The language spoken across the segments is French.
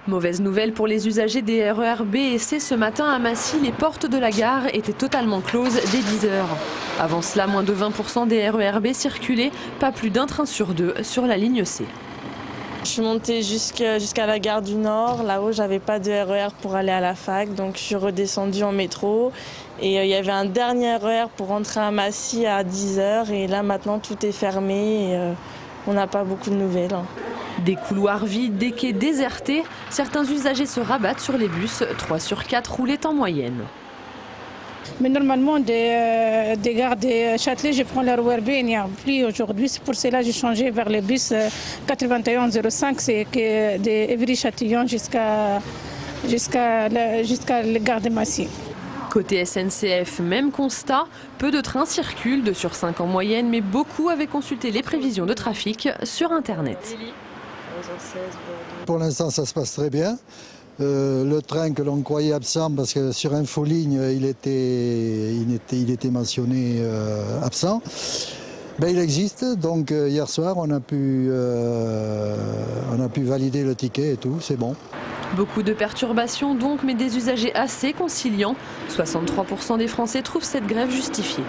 Mauvaise nouvelle pour les usagers des RER B et C. Ce matin à Massy, les portes de la gare étaient totalement closes dès 10 h. Avant cela, moins de 20% des RER B circulaient, pas plus d'un train sur deux sur la ligne C. Je suis montée jusqu'à la gare du Nord. Là-haut, j'avais pas de RER pour aller à la fac, donc je suis redescendue en métro. Et il y avait un dernier RER pour rentrer à Massy à 10 h. Et là, maintenant, tout est fermé et on n'a pas beaucoup de nouvelles. Des couloirs vides, des quais désertés, certains usagers se rabattent sur les bus. 3 sur 4 roulaient en moyenne. Mais normalement, des gares de Châtelet, je prends le RER B, il n'y a plus aujourd'hui. C'est pour cela que j'ai changé vers le bus 8105, c'est que de Évry-Châtillon jusqu'à la gare de Massy. Côté SNCF, même constat, peu de trains circulent, 2 sur 5 en moyenne, mais beaucoup avaient consulté les prévisions de trafic sur Internet. Pour l'instant, ça se passe très bien. Le train que l'on croyait absent, parce que sur Infoligne, il était mentionné absent, ben, il existe. Donc hier soir, on a pu valider le ticket et tout, c'est bon. Beaucoup de perturbations donc, mais des usagers assez conciliants. 63% des Français trouvent cette grève justifiée.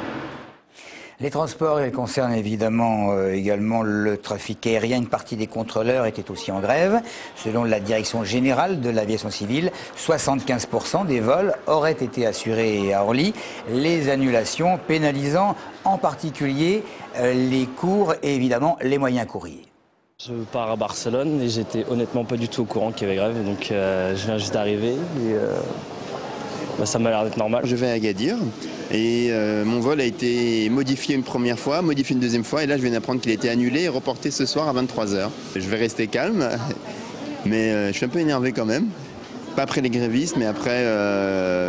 Les transports, ils concernent évidemment également le trafic aérien. Une partie des contrôleurs était aussi en grève. Selon la Direction générale de l'aviation civile, 75% des vols auraient été assurés à Orly. Les annulations pénalisant en particulier les cours et évidemment les moyens courriers. Je pars à Barcelone et j'étais honnêtement pas du tout au courant qu'il y avait grève. Donc je viens juste d'arriver et ça m'a l'air d'être normal. Je vais à Agadir et mon vol a été modifié une première fois, modifié une deuxième fois et là je viens d'apprendre qu'il a été annulé et reporté ce soir à 23 h. Je vais rester calme, mais je suis un peu énervé quand même. Pas après les grévistes, mais après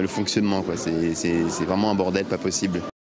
le fonctionnement, quoi. C'est vraiment un bordel pas possible.